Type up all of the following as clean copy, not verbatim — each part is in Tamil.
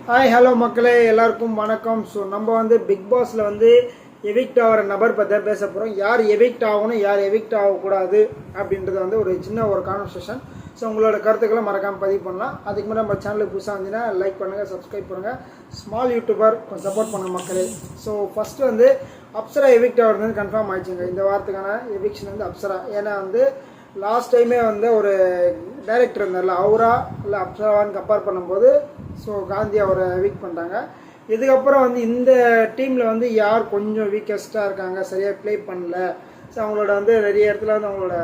ஹாய் ஹலோ மக்களே, எல்லாருக்கும் வணக்கம். ஸோ நம்ம வந்து பிக் பாஸில் வந்து எவிக்ட் ஆகிற நபர் பற்றி பேச போகிறோம். யார் எவிக்ட் ஆகணும், யார் எவிக்ட் ஆகக்கூடாது அப்படின்றது வந்து ஒரு சின்ன ஒரு கான்வர்சேஷன். ஸோ உங்களோட கருத்துக்களை மறக்காமல் பதிவு பண்ணலாம். அதுக்கு முன்னாடி நம்ம சேனலுக்கு புதுசாக இருந்தீங்கன்னா லைக் பண்ணுங்கள், சப்ஸ்கிரைப் பண்ணுங்கள். ஸ்மால் யூடியூபர் கொஞ்சம் சப்போர்ட் பண்ணுங்கள் மக்களே. ஸோ ஃபஸ்ட்டு வந்து அப்சரா எவிக்ட் ஆகிறது வந்து கன்ஃபார்ம் ஆயிடுச்சுங்க. இந்த வாரத்துக்கான எவிக்ஷன் வந்து அப்சரா. ஏன்னா வந்து லாஸ்ட் டைமே வந்து ஒரு டைரக்டர் இருந்தார்ல, அவரா இல்லை அப்சராவான்னு கம்பேர் பண்ணும்போது ஸோ காந்தி அவரை வீக் பண்ணிட்டாங்க. இதுக்கப்புறம் வந்து இந்த டீமில் வந்து யார் கொஞ்சம் வீக்கஸ்ட்டாக இருக்காங்க, சரியாக ப்ளே பண்ணல, ஸோ அவங்களோட வந்து நிறைய இடத்துல வந்து அவங்களோட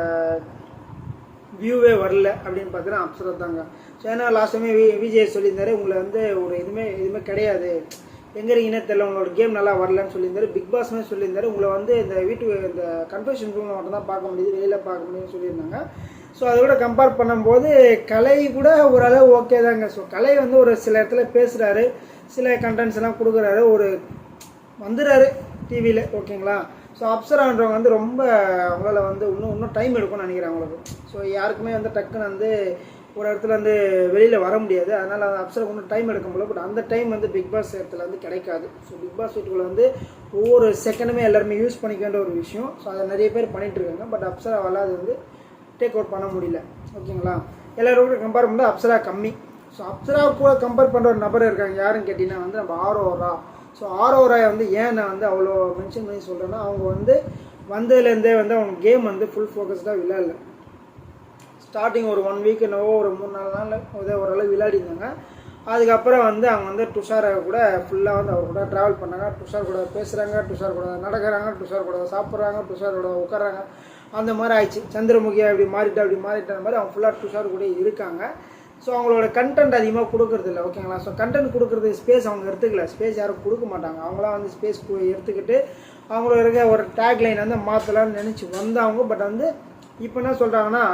வியூவே வரல அப்படின்னு பார்த்தீங்கன்னா அப்சரா தாங்க. ஸோ ஏன்னா லாஸ்ட் டைமே விஜய் சொல்லியிருந்தாரு, உங்களை வந்து ஒரு எதுவுமே கிடையாது, எங்கே இருக்கீங்கன்னே தெரியல, உங்களோட கேம் நல்லா வரலன்னு சொல்லியிருந்தாரு. பிக் பாஸ்மே சொல்லியிருந்தாரு, உங்களை வந்து இந்த இந்த கன்ஃபெஷன் ரூமில் மட்டும் தான் பார்க்க முடியுது, வெளியில் பார்க்க முடியும்னு சொல்லியிருந்தாங்க. ஸோ அதோட கம்பேர் பண்ணும்போது கலை கூட ஓரளவு ஓகே தாங்க. ஸோ கலை வந்து ஒரு சில இடத்துல பேசுகிறாரு, சில கண்டென்ட்ஸ் எல்லாம் கொடுக்குறாரு, ஒரு வந்துடுறாரு டிவியில், ஓகேங்களா. ஸோ அப்சரான்றவங்க வந்து ரொம்ப அவங்களால வந்து இன்னும் டைம் எடுக்கும்னு நினைக்கிறேன் அவங்களுக்கு. ஸோ யாருக்குமே வந்து டக்குன்னு வந்து ஒரு இடத்துல வந்து வெளியில் வர முடியாது, அதனால் அந்த அப்சராக்கு இன்னும் டைம் எடுக்க முடியல. பட் அந்த டைம் வந்து பிக் பாஸ் இடத்துல வந்து கிடைக்காது. ஸோ பிக் பாஸ் வீட்டுக்குள்ளே வந்து ஒவ்வொரு செகண்டுமே எல்லாருமே யூஸ் பண்ணிக்க வேண்டிய ஒரு விஷயம். ஸோ அதை நிறைய பேர் பண்ணிகிட்டு இருக்காங்க. பட் அப்சராவால் அது வந்து டேக் அவுட் பண்ண முடியல, ஓகேங்களா. எல்லாரோட கம்பேர் பண்ணால் அப்சரா கம்மி. ஸோ அப்சரா கூட கம்பேர் பண்ணுற ஒரு நபர் இருக்காங்க, யாருன்னு கேட்டிங்கன்னா வந்து நம்ம ஆரோரா. ஸோ ஆரோராயை வந்து ஏன் நான் வந்து அவ்வளோ மென்ஷன் பண்ணி சொல்கிறேன்னா, அவங்க வந்து வந்ததுலேருந்தே வந்து அவங்க கேம் வந்து ஃபுல் ஃபோக்கஸ்டாக விளையாடல. ஸ்டார்டிங் ஒரு 1 வீக் என்னவோ ஒரு 3-4 நாள் ஓரளவு விளையாடிருந்தாங்க. அதுக்கப்புறம் வந்து அவங்க வந்து துஷாரை கூட ஃபுல்லாக வந்து அவர் கூட ட்ராவல் பண்ணாங்க, துஷார் கூட பேசுகிறாங்க, துஷார் கூட நடக்கிறாங்க, துஷார் கூட சாப்பிட்றாங்க, துஷார் கூட உட்காராங்க, அந்த மாதிரி ஆயிடுச்சு. சந்திரமுகியா இப்படி மாறிட்ட மாதிரி அவங்க ஃபுல்லாக துஷார் கூட இருக்காங்க. ஸோ அவங்களோட கண்டென்ட் அதிகமாக கொடுக்கறது இல்லை, ஓகேங்களா. ஸோ கண்டென்ட் கொடுக்குறது ஸ்பேஸ் அவங்க எடுத்துக்கல, ஸ்பேஸ் யாரும் கொடுக்க மாட்டாங்க. அவங்களாம் வந்து ஸ்பேஸ் எடுத்துக்கிட்டு அவங்களோட இருக்க ஒரு டேக் லைன் வந்து மாற்றலாம்னு நினச்சி வந்தவங்க. பட் வந்து இப்போ என்ன சொல்கிறாங்கன்னா,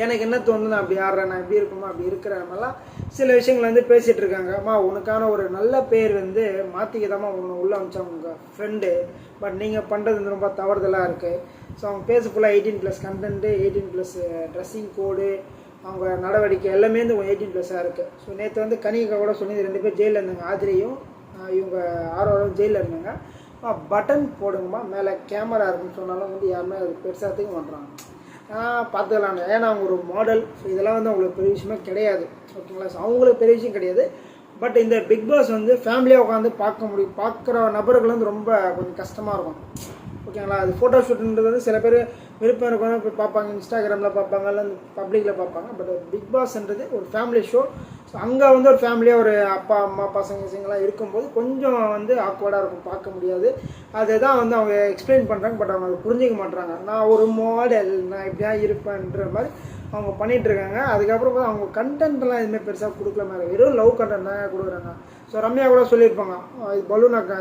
எனக்கு என்ன தோணுது, நான் அப்படி ஆடுறேன், நான் இப்படி இருக்குமா அப்படி இருக்கிறேன்லாம் சில விஷயங்கள் வந்து பேசிகிட்டு இருக்காங்க. அம்மா உனக்கான ஒரு நல்ல பேர் வந்து மாற்றிக்கதாம்மா உன்னை உள்ளே அமிச்சாங்க உங்கள் ஃப்ரெண்டு, பட் நீங்கள் பண்ணுறது வந்து ரொம்ப தவறுதலாக இருக்குது. ஸோ அவங்க பேச ஃபுல்லாக 18+ கண்டென்ட்டு, 18+ ட்ரெஸ்ஸிங் கோடு, அவங்க நடவடிக்கை எல்லாமே வந்து 18+ஆக இருக்குது. ஸோ நேற்று வந்து கனிகா கூட சொன்னது 2 பேர் ஜெயிலில் இருந்தாங்க, ஆதிரியும் இவங்க ஆரோரும் ஜெயிலில் இருந்தாங்க. பட்டன் போடுங்கம்மா மேலே கேமரா இருக்குன்னு சொன்னாலும் வந்து யாருமே அது பெருசாக பண்ணுறாங்க, பார்த்துக்கலாம். ஏன்னா அவங்க ஒரு மாடல். ஸோ இதெல்லாம் வந்து அவங்களுக்கு பெரிய விஷயமே கிடையாது, ஓகேங்களா. ஸோ அவங்களுக்கு பெரிய விஷயம் கிடையாது. பட் இந்த பிக் பாஸ் வந்து ஃபேமிலியாக உட்காந்து பார்க்குற நபர்கள் வந்து ரொம்ப கொஞ்சம் கஷ்டமாக இருக்கும், ஓகேங்களா. அது ஃபோட்டோ ஷூட்டுன்றது வந்து சில பேர் விருப்பம் இருக்கணும், போய் பார்ப்பாங்க, இன்ஸ்டாகிராமில் பார்ப்பாங்க, இல்லை பப்ளிக்கில் பார்ப்பாங்க. பட் பிக் பாஸ்ன்றது ஒரு ஃபேமிலி ஷோ. ஸோ அங்கே வந்து ஒரு ஃபேமிலியாக ஒரு அப்பா அம்மா பசங்களாம் இருக்கும்போது கொஞ்சம் வந்து ஆக்வர்டாக இருக்கும், பார்க்க முடியாது. அதுதான் வந்து அவங்க எக்ஸ்பிளைன் பண்ணுறாங்க. பட் அவங்க அதை புரிஞ்சிக்க மாட்டுறாங்க. நான் ஒரு மாடல், நான் இப்படியா இருப்பேன்ற மாதிரி அவங்க பண்ணிகிட்ருக்காங்க. அதுக்கப்புறம் வந்து அவங்க கண்டென்ட்லாம் எதுவுமே பெருசாக கொடுக்கல, மாதிரி வெறும் லவ் கண்டென்ட் தான் கொடுக்குறாங்க. ஸோ ரம்யா கூட சொல்லியிருப்பாங்க, பலூனாக்கா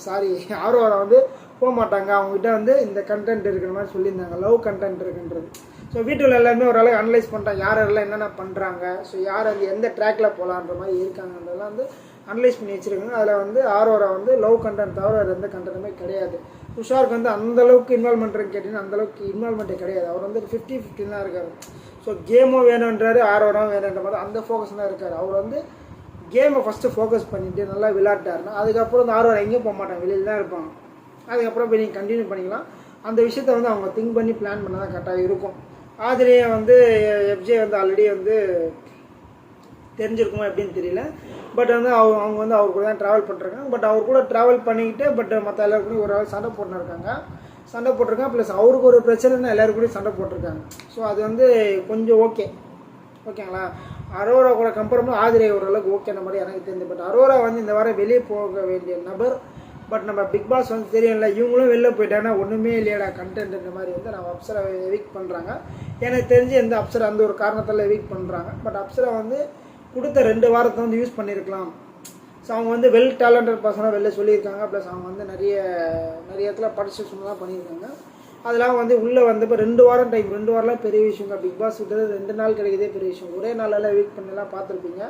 சாரி ஆரோரா வந்து போக மாட்டாங்க, அவங்ககிட்ட வந்து இந்த கண்டென்ட் இருக்கிற மாதிரி சொல்லியிருந்தாங்க, லவ் கண்டென்ட் இருக்குன்றது. ஸோ வீட்டில் எல்லாருமே ஓரளவு அனலைஸ் பண்ணிட்டாங்க, யாரெல்லாம் என்னென்ன பண்ணுறாங்க, ஸோ யார் வந்து எந்த ட்ராக்கில் போகலான்ற மாதிரி இருக்காங்கன்றதெல்லாம் வந்து அனலைஸ் பண்ணி வச்சுருக்காங்க. அதில் வந்து ஆரோரா வந்து லவ் கண்டென்ட் தவிர வேறு எந்த கண்டென்ட்டுமே கிடையாது. துஷாருக்கு வந்து அந்தளவுக்கு இன்வால்மெண்ட்னு கேட்டிங்கன்னா அந்தளவுக்கு இன்வால்மெண்ட்டே கிடையாது. அவர் வந்து 50-50 தான் இருக்கார். ஸோ கேமும் வேணுன்றாரு, ஆரோராவும் வேணுன்ற மாதிரி அந்த ஃபோக்கஸ் தான் இருக்கார். அவர் வந்து கேமை ஃபஸ்ட்டு ஃபோக்கஸ் பண்ணிவிட்டு நல்லா விளையாட்டாருன்னா அதுக்கப்புறம் வந்து ஆரோரா எங்கேயும் போக மாட்டாங்க, வெளியில் தான் இருப்பாங்க. அதுக்கப்புறம் போய் நீங்கள் கண்டினியூ பண்ணிக்கலாம். அந்த விஷயத்த வந்து அவங்க திங்க் பண்ணி பிளான் பண்ண தான் கரெக்டாக இருக்கும். ஆதிரியை வந்து எஃப்ஜே வந்து ஆல்ரெடி வந்து தெரிஞ்சிருக்குமா எப்படின்னு தெரியல. பட் வந்து அவங்க வந்து அவர் கூட தான் ட்ராவல் பண்ணிருக்காங்க. பட் அவர் கூட ட்ராவல் பண்ணிக்கிட்டு பட் மற்ற எல்லாருக்கூடையும் ஒரு சண்டை போட்டிருக்காங்க. ப்ளஸ் அவருக்கு ஒரு பிரச்சனைனா எல்லாருக்கூடையும் சண்டை போட்டிருக்காங்க. ஸோ அது வந்து கொஞ்சம் ஓகேங்களா. அரோரா கூட கம்பேர் பண்ணி ஆதிரை ஓரளவுக்கு ஓகேன்ற மாதிரி எனக்கு தெரிஞ்சு. பட் அரோரா வந்து இந்த வாரம் வெளியே போக வேண்டிய நபர். பட் நம்ம பிக் பாஸ் வந்து தெரியும்ல, இவங்களும் வெளில போயிட்டாங்கன்னா ஒன்றுமே இல்லையாடா கண்டென்ட்ன்ற மாதிரி வந்து நம்ம அப்சரா எவிக் பண்ணுறாங்க. எனக்கு தெரிஞ்சு எந்த அப்சரா அந்த ஒரு காரணத்தால் எவிக் பண்ணுறாங்க. பட் அப்சரா வந்து கொடுத்த 2 வாரத்தை வந்து யூஸ் பண்ணியிருக்கலாம். ஸோ அவங்க வந்து வெல் டேலண்டட் பர்சனாக வெளில சொல்லியிருக்காங்க. ப்ளஸ் அவங்க வந்து நிறைய இடத்துல பார்ட்டிசிபேஷன்லாம் பண்ணியிருக்காங்க. அதெல்லாம் வந்து உள்ளே வந்தப்போ 2 வாரம் டைம், 2 வாரம்லாம் பெரிய விஷயங்க. பிக் பாஸ் விட்டது 2 நாள் கிடைக்கிறதே பெரிய விஷயம். ஒரே நாளெல்லாம் வீக் பண்ணலாம் பார்த்துருப்பீங்க.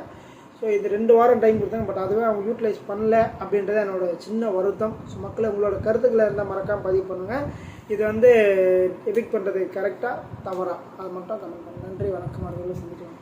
ஸோ இது 2 வாரம் டைம் கொடுத்தாங்க. பட் அதுவே அவங்க யூட்டிலைஸ் பண்ணல அப்படின்றது என்னோட சின்ன வருத்தம். ஸோ மக்களை உங்களோட கருத்துக்களை இருந்தால் மறக்காமல் பதிவு பண்ணுங்கள். இது வந்து எவிக் பண்ணுறது கரெக்டாக தவறா அது மட்டும் கமெண்ட் பண்ணுங்கள். நன்றி, வணக்கம். அடுத்த சந்திக்கலாம்.